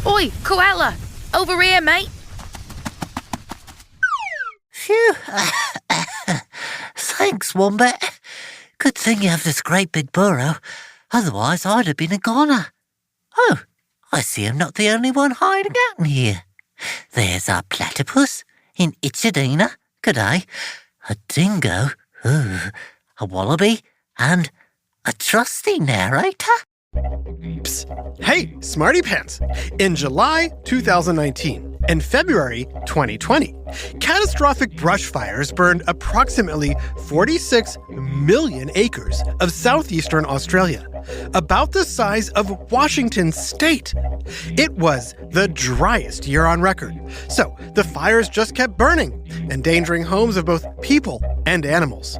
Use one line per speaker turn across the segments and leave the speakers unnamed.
Oi, koala! Over here, mate!
Phew. Thanks, Wombat. Good thing you have this great big burrow. Otherwise, I'd have been a goner. Oh, I see I'm not the only one hiding out in here. There's our platypus in Ichadina. Good day. A dingo. Ooh, a wallaby. And a trusty narrator.
Psst. Hey, Smarty Pants! In July 2019 and February 2020, catastrophic brush fires burned approximately 46 million acres of southeastern Australia, about the size of Washington state. It was the driest year on record, so the fires just kept burning, endangering homes of both people and animals.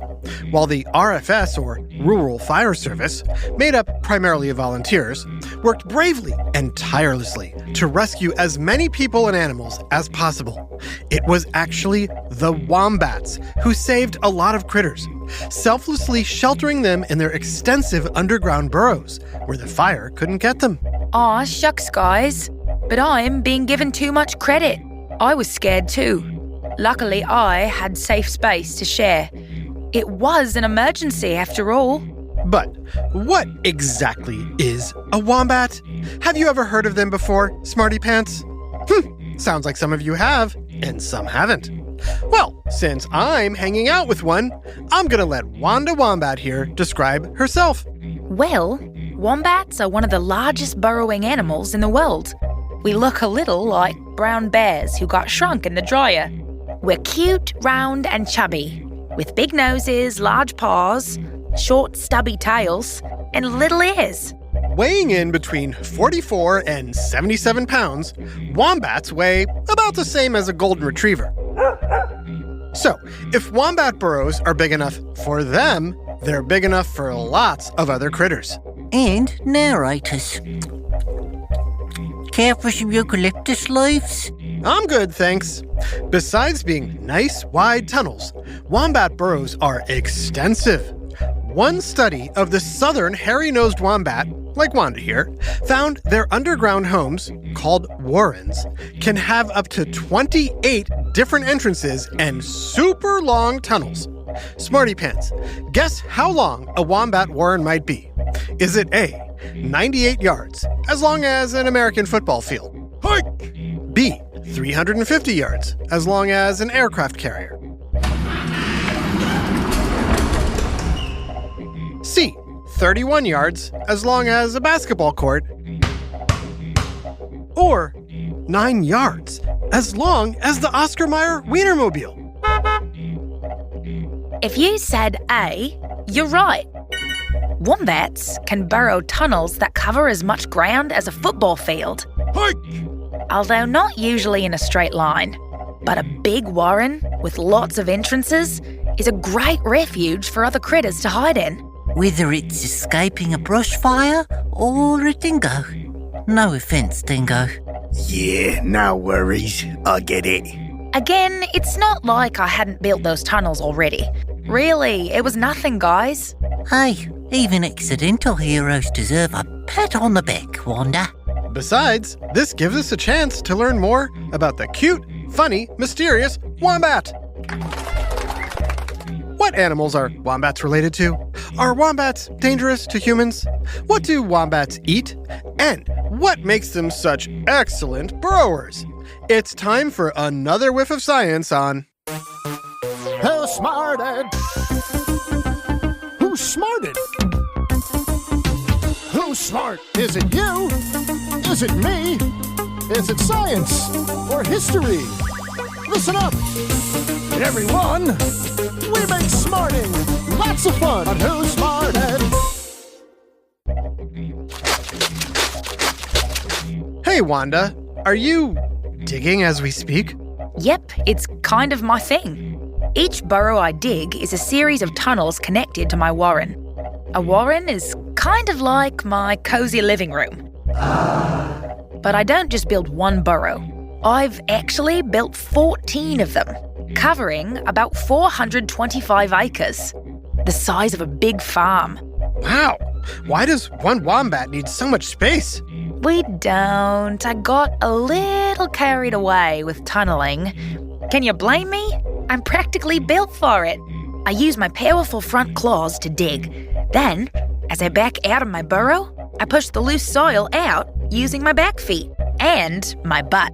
While the RFS, or Rural Fire Service, made up primarily of volunteers, worked bravely and tirelessly to rescue as many people and animals as possible. It was actually the Wombats who saved a lot of critters, selflessly sheltering them in their extensive underground burrows, where the fire couldn't get them.
Aw, shucks, guys. But I'm being given too much credit. I was scared too. Luckily, I had safe space to share. It was an emergency, after all.
But what exactly is a wombat? Have you ever heard of them before, Smarty Pants? Sounds like some of you have, and some haven't. Well, since I'm hanging out with one, I'm gonna let Wanda Wombat here describe herself.
Well, wombats are one of the largest burrowing animals in the world. We look a little like brown bears who got shrunk in the dryer. We're cute, round, and chubby, with big noses, large paws, short, stubby tails, and little ears.
Weighing in between 44 and 77 pounds, wombats weigh about the same as a golden retriever. So, if wombat burrows are big enough for them, they're big enough for lots of other critters.
And narrators. Care for some eucalyptus leaves?
I'm good, thanks. Besides being nice, wide tunnels, wombat burrows are extensive. One study of the southern hairy-nosed wombat, like Wanda here, found their underground homes, called warrens, can have up to 28 different entrances and super long tunnels. Smarty Pants, guess how long a wombat warren might be? Is it A, 98 yards, as long as an American football field? Hike! B, 350 yards, as long as an aircraft carrier? C, 31 yards, as long as a basketball court? Or 9 yards, as long as the Oscar Mayer Wienermobile?
If you said A, you're right. Wombats can burrow tunnels that cover as much ground as a football field.
Hike!
Although not usually in a straight line. But a big warren with lots of entrances is a great refuge for other critters to hide in.
Whether it's escaping a brush fire or a dingo. No offence, dingo.
Yeah, no worries. I get it.
Again, it's not like I hadn't built those tunnels already. Really, it was nothing, guys.
Hey, even accidental heroes deserve a pat on the back, Wanda.
Besides, this gives us a chance to learn more about the cute, funny, mysterious wombat. What animals are wombats related to? Are wombats dangerous to humans? What do wombats eat? And what makes them such excellent burrowers? It's time for another whiff of science on
Who smarted? Who smarted? Who's smart? Is it you? Is it me? Is it science or history? Listen up, everyone. We make smarting lots of fun on Who Smarted.
Hey, Wanda, are you digging as we speak?
Yep, it's kind of my thing. Each burrow I dig is a series of tunnels connected to my warren. A warren is kind of like my cozy living room. But I don't just build one burrow. I've actually built 14 of them, covering about 425 acres, the size of a big farm.
Wow, why does one wombat need so much space?
We don't. I got a little carried away with tunneling. Can you blame me? I'm practically built for it. I use my powerful front claws to dig. Then, as I back out of my burrow, I push the loose soil out using my back feet and my butt.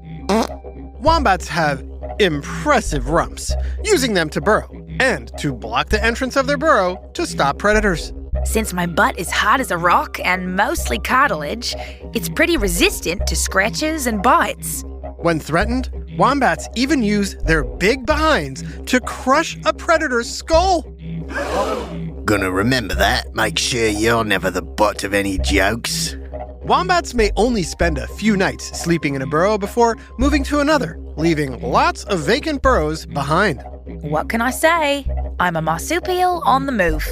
Wombats have impressive rumps, using them to burrow and to block the entrance of their burrow to stop predators.
Since my butt is hard as a rock and mostly cartilage, it's pretty resistant to scratches and bites.
When threatened, wombats even use their big behinds to crush a predator's skull.
Gonna remember that. Make sure you're never the butt of any jokes.
Wombats may only spend a few nights sleeping in a burrow before moving to another, leaving lots of vacant burrows behind.
What can I say? I'm a marsupial on the move.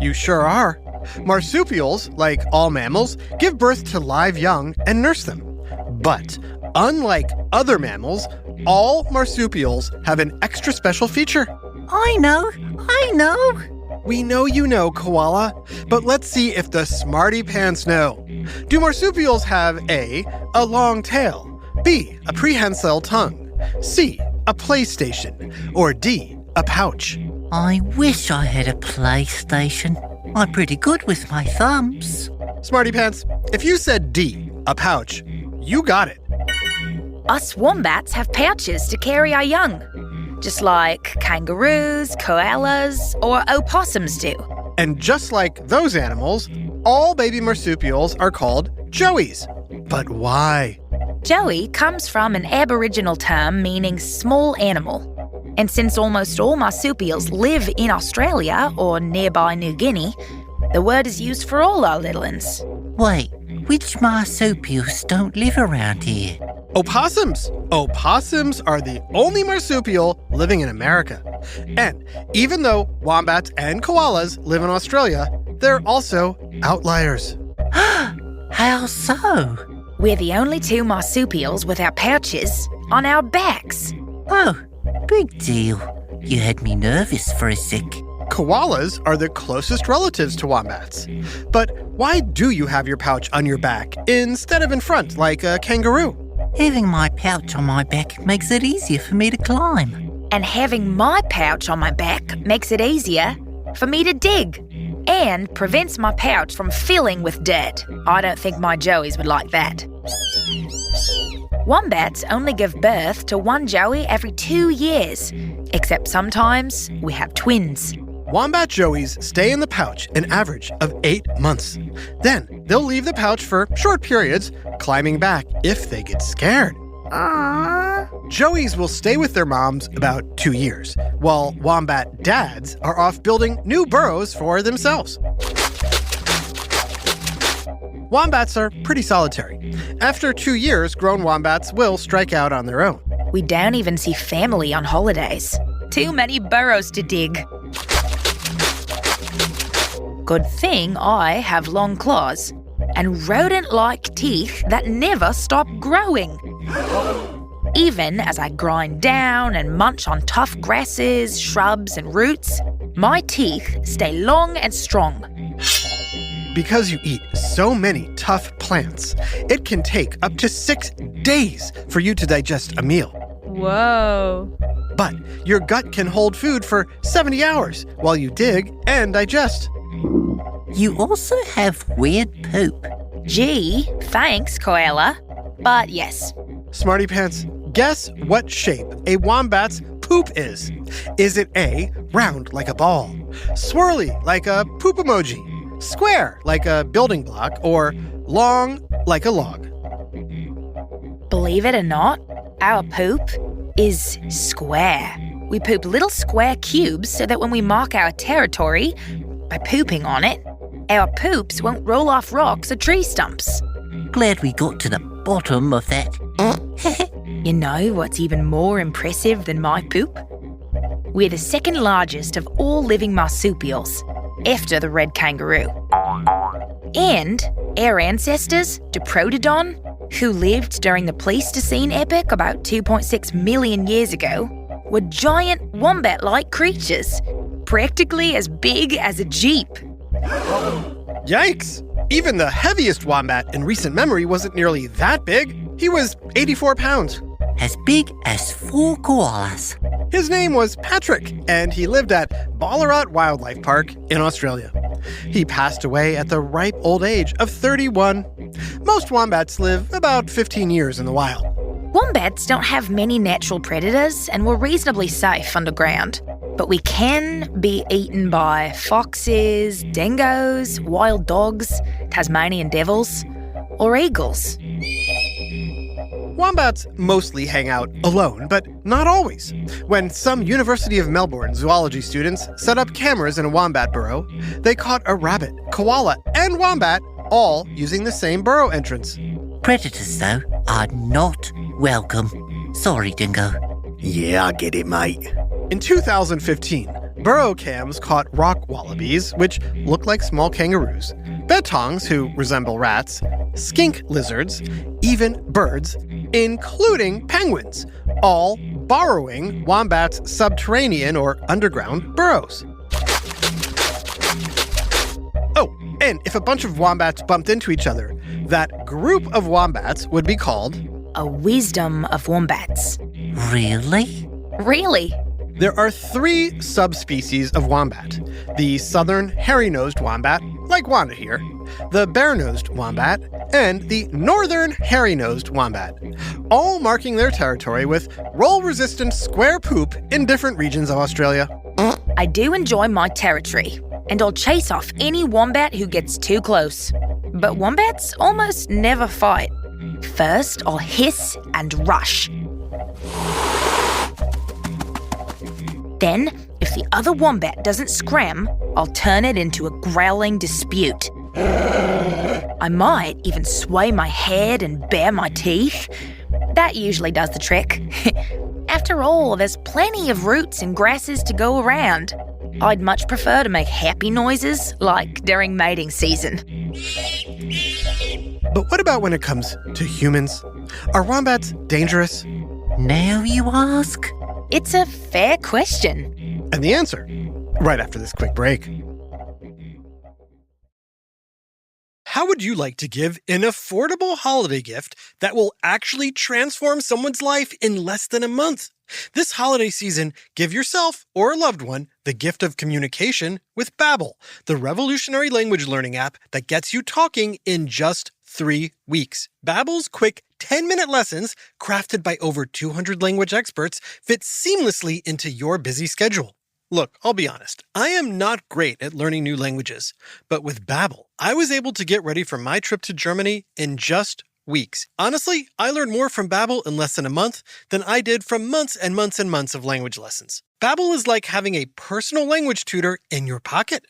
You sure are. Marsupials, like all mammals, give birth to live young and nurse them. But unlike other mammals, all marsupials have an extra special feature.
I know.
We know you know, Koala, but let's see if the smarty pants know. Do marsupials have A, a long tail, B, a prehensile tongue, C, a PlayStation, or D, a pouch?
I wish I had a PlayStation. I'm pretty good with my thumbs.
Smarty pants, if you said D, a pouch, you got it.
Us wombats have pouches to carry our young, just like kangaroos, koalas, or opossums do.
And just like those animals, all baby marsupials are called joeys. But why?
Joey comes from an Aboriginal term meaning small animal. And since almost all marsupials live in Australia or nearby New Guinea, the word is used for all our little uns.
Wait, which marsupials don't live around here?
Opossums. Opossums are the only marsupial living in America. And even though wombats and koalas live in Australia, they're also outliers.
How so?
We're the only two marsupials with our pouches on our backs.
Oh, big deal. You had me nervous for a sec.
Koalas are the closest relatives to wombats. But why do you have your pouch on your back instead of in front like a kangaroo?
Having my pouch on my back makes it easier for me to climb.
And having my pouch on my back makes it easier for me to dig and prevents my pouch from filling with dirt. I don't think my joeys would like that. Wombats only give birth to one joey every 2 years, except sometimes we have twins.
Wombat joeys stay in the pouch an average of 8 months. Then they'll leave the pouch for short periods, climbing back if they get scared. Joeys will stay with their moms about 2 years, while wombat dads are off building new burrows for themselves. Wombats are pretty solitary. After 2 years, grown wombats will strike out on their own.
We don't even see family on holidays. Too many burrows to dig. Good thing I have long claws and rodent-like teeth that never stop growing. Even as I grind down and munch on tough grasses, shrubs, and roots, my teeth stay long and strong.
Because you eat so many tough plants, it can take up to 6 days for you to digest a meal.
Whoa.
But your gut can hold food for 70 hours while you dig and digest.
You also have weird poop.
Gee, thanks, koala. But yes.
Smarty Pants, guess what shape a wombat's poop is? Is it A, round like a ball, swirly like a poop emoji, square like a building block, or long like a log?
Believe it or not, our poop is square. We poop little square cubes so that when we mark our territory by pooping on it, our poops won't roll off rocks or tree stumps.
Glad we got to the bottom of that.
You know what's even more impressive than my poop? We're the second largest of all living marsupials, after the red kangaroo. And our ancestors, Diprotodon, who lived during the Pleistocene epoch about 2.6 million years ago, were giant wombat-like creatures, practically as big as a jeep.
Yikes! Even the heaviest wombat in recent memory wasn't nearly that big. He was 84 pounds.
As big as 4 koalas.
His name was Patrick, and he lived at Ballarat Wildlife Park in Australia. He passed away at the ripe old age of 31. Most wombats live about 15 years in the wild.
Wombats don't have many natural predators and we're reasonably safe underground. But we can be eaten by foxes, dingoes, wild dogs, Tasmanian devils, or eagles.
Wombats mostly hang out alone, but not always. When some University of Melbourne zoology students set up cameras in a wombat burrow, they caught a rabbit, koala, and wombat all using the same burrow entrance.
Predators, though, are not welcome. Sorry, Dingo.
Yeah, I get it, mate.
In 2015, burrow cams caught rock wallabies, which look like small kangaroos, bettongs, who resemble rats, skink lizards, even birds, including penguins, all borrowing wombats' subterranean or underground burrows. Oh, and if a bunch of wombats bumped into each other, that group of wombats would be called
A wisdom of wombats.
Really?
Really?
There are 3 subspecies of wombat. The southern hairy-nosed wombat, like Wanda here, the bare-nosed wombat, and the northern hairy-nosed wombat, all marking their territory with roll-resistant square poop in different regions of Australia.
I do enjoy my territory, and I'll chase off any wombat who gets too close. But wombats almost never fight. First, I'll hiss and rush. Then, if the other wombat doesn't scram, I'll turn it into a growling dispute. I might even sway my head and bare my teeth. That usually does the trick. After all, there's plenty of roots and grasses to go around. I'd much prefer to make happy noises, like during mating season.
But what about when it comes to humans? Are wombats dangerous?
Now you ask?
It's a fair question.
And the answer, right after this quick break. How would you like to give an affordable holiday gift that will actually transform someone's life in less than a month? This holiday season, give yourself or a loved one the gift of communication with Babbel, the revolutionary language learning app that gets you talking in just 3 weeks. Babbel's quick 10-minute lessons, crafted by over 200 language experts, fit seamlessly into your busy schedule. Look, I'll be honest, I am not great at learning new languages, but with Babbel, I was able to get ready for my trip to Germany in just weeks. Honestly, I learned more from Babbel in less than a month than I did from months and months and months of language lessons. Babbel is like having a personal language tutor in your pocket.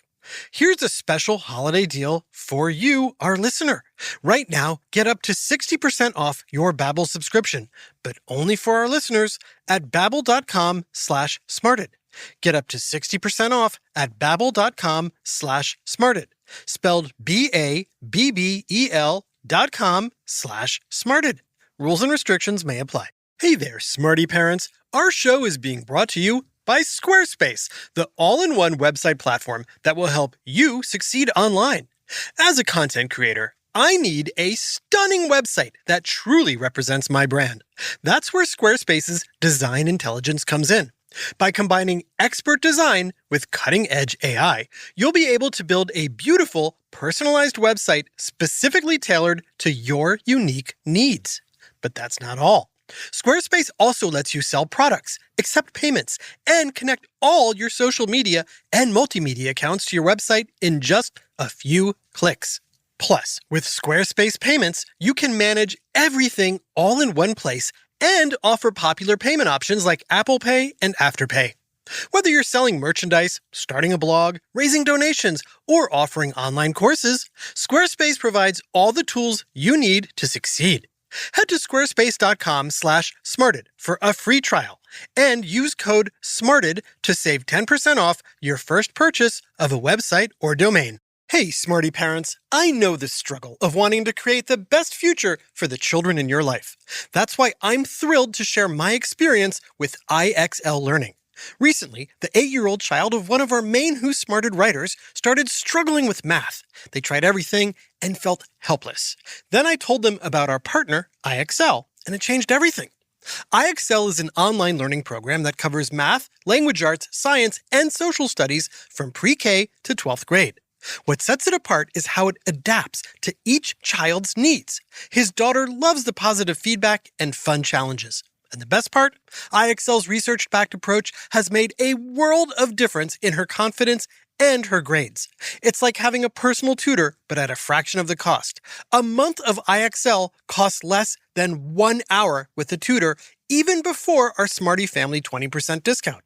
Here's a special holiday deal for you, our listener. Right now, get up to 60% off your Babbel subscription, but only for our listeners at babbel.com/smarted. Get up to 60% off at babbel.com/smarted. Spelled BABBEL.com/smarted. Rules and restrictions may apply. Hey there, smarty parents. Our show is being brought to you by Squarespace, the all-in-one website platform that will help you succeed online. As a content creator, I need a stunning website that truly represents my brand. That's where Squarespace's design intelligence comes in. By combining expert design with cutting-edge AI, you'll be able to build a beautiful, personalized website specifically tailored to your unique needs. But that's not all. Squarespace also lets you sell products, accept payments, and connect all your social media and multimedia accounts to your website in just a few clicks. Plus, with Squarespace Payments, you can manage everything all in one place and offer popular payment options like Apple Pay and Afterpay. Whether you're selling merchandise, starting a blog, raising donations, or offering online courses, Squarespace provides all the tools you need to succeed. Head to squarespace.com/smarted for a free trial and use code SMARTED to save 10% off your first purchase of a website or domain. Hey, smarty parents, I know the struggle of wanting to create the best future for the children in your life. That's why I'm thrilled to share my experience with IXL Learning. Recently, the 8-year-old child of one of our main Who Smarted writers started struggling with math. They tried everything and felt helpless. Then I told them about our partner, IXL, and it changed everything. IXL is an online learning program that covers math, language arts, science, and social studies from pre-K to 12th grade. What sets it apart is how it adapts to each child's needs. His daughter loves the positive feedback and fun challenges. And the best part? IXL's research-backed approach has made a world of difference in her confidence and her grades. It's like having a personal tutor, but at a fraction of the cost. A month of IXL costs less than 1 hour with a tutor, even before our Smarty Family 20% discount.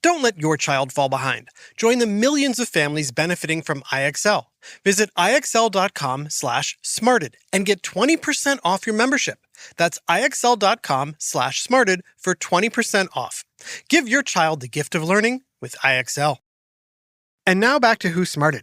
Don't let your child fall behind. Join the millions of families benefiting from IXL. Visit IXL.com/smarted and get 20% off your membership. That's IXL.com/smarted for 20% off. Give your child the gift of learning with IXL. And now back to Who Smarted.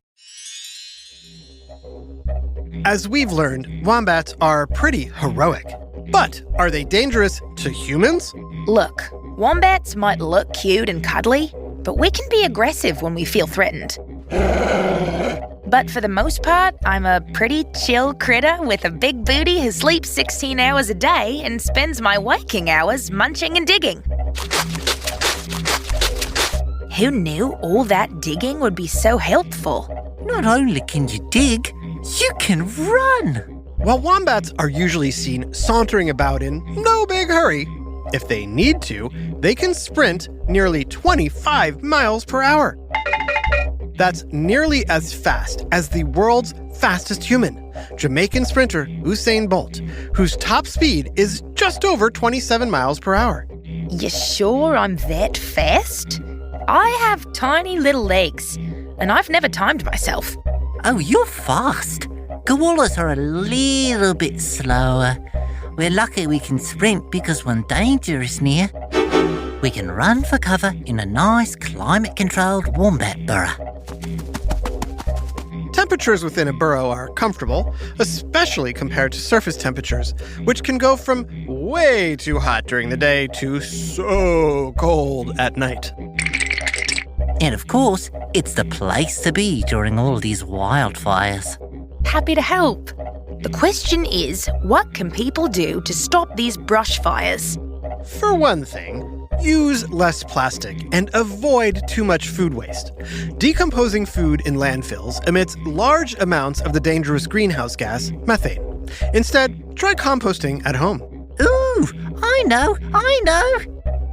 As we've learned, wombats are pretty heroic. But are they dangerous to humans?
Look, wombats might look cute and cuddly, but we can be aggressive when we feel threatened. But for the most part, I'm a pretty chill critter with a big booty who sleeps 16 hours a day and spends my waking hours munching and digging. Who knew all that digging would be so helpful?
Not only can you dig, you can run.
While wombats are usually seen sauntering about in no big hurry, if they need to, they can sprint nearly 25 miles per hour. That's nearly as fast as the world's fastest human, Jamaican sprinter Usain Bolt, whose top speed is just over 27 miles per hour.
You sure I'm that fast? I have tiny little legs, and I've never timed myself.
Oh, you're fast. Koalas are a little bit slower. We're lucky we can sprint because when danger is near, we can run for cover in a nice climate-controlled wombat burrow.
Temperatures within a burrow are comfortable, especially compared to surface temperatures, which can go from way too hot during the day to so cold at night.
And of course, it's the place to be during all these wildfires.
Happy to help. The question is, what can people do to stop these brush fires?
For one thing, use less plastic and avoid too much food waste. Decomposing food in landfills emits large amounts of the dangerous greenhouse gas, methane. Instead, try composting at home.
Ooh, I know.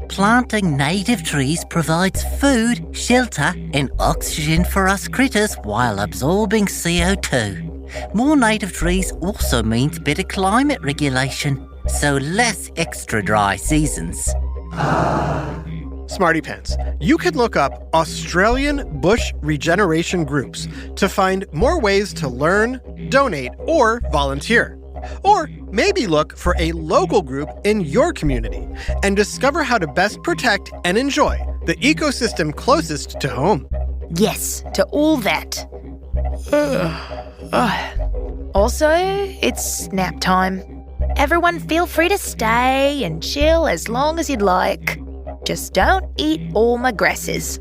Planting native trees provides food, shelter, and oxygen for us critters while absorbing CO2. More native trees also means better climate regulation, so less extra dry seasons.
Smarty Pants, you can look up Australian bush regeneration groups to find more ways to learn, donate, or volunteer. Or maybe look for a local group in your community and discover how to best protect and enjoy the ecosystem closest to home.
Yes, to all that. Also, it's nap time. Everyone feel free to stay and chill as long as you'd like. Just don't eat all my grasses.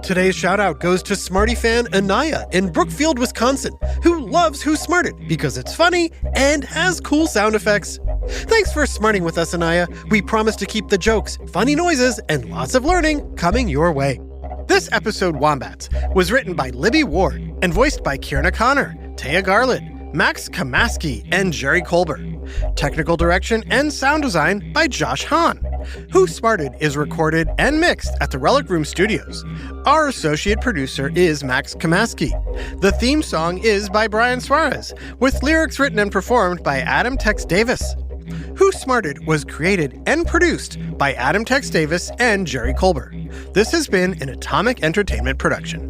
Today's shout-out goes to Smarty fan Anaya in Brookfield, Wisconsin, who loves Who Smarted because it's funny and has cool sound effects. Thanks for smarting with us, Anaya. We promise to keep the jokes, funny noises, and lots of learning coming your way. This episode, Wombats, was written by Libby Ward and voiced by Kierna Connor, Taya Garland, Max Kamaski, and Jerry Colbert. Technical direction and sound design by Josh Hahn. Who Smarted is recorded and mixed at the Relic Room Studios. Our associate producer is Max Kamaski. The theme song is by Brian Suarez, with lyrics written and performed by Adam Tex Davis. Who Smarted was created and produced by Adam Tex Davis and Jerry Colbert. This has been an Atomic Entertainment production.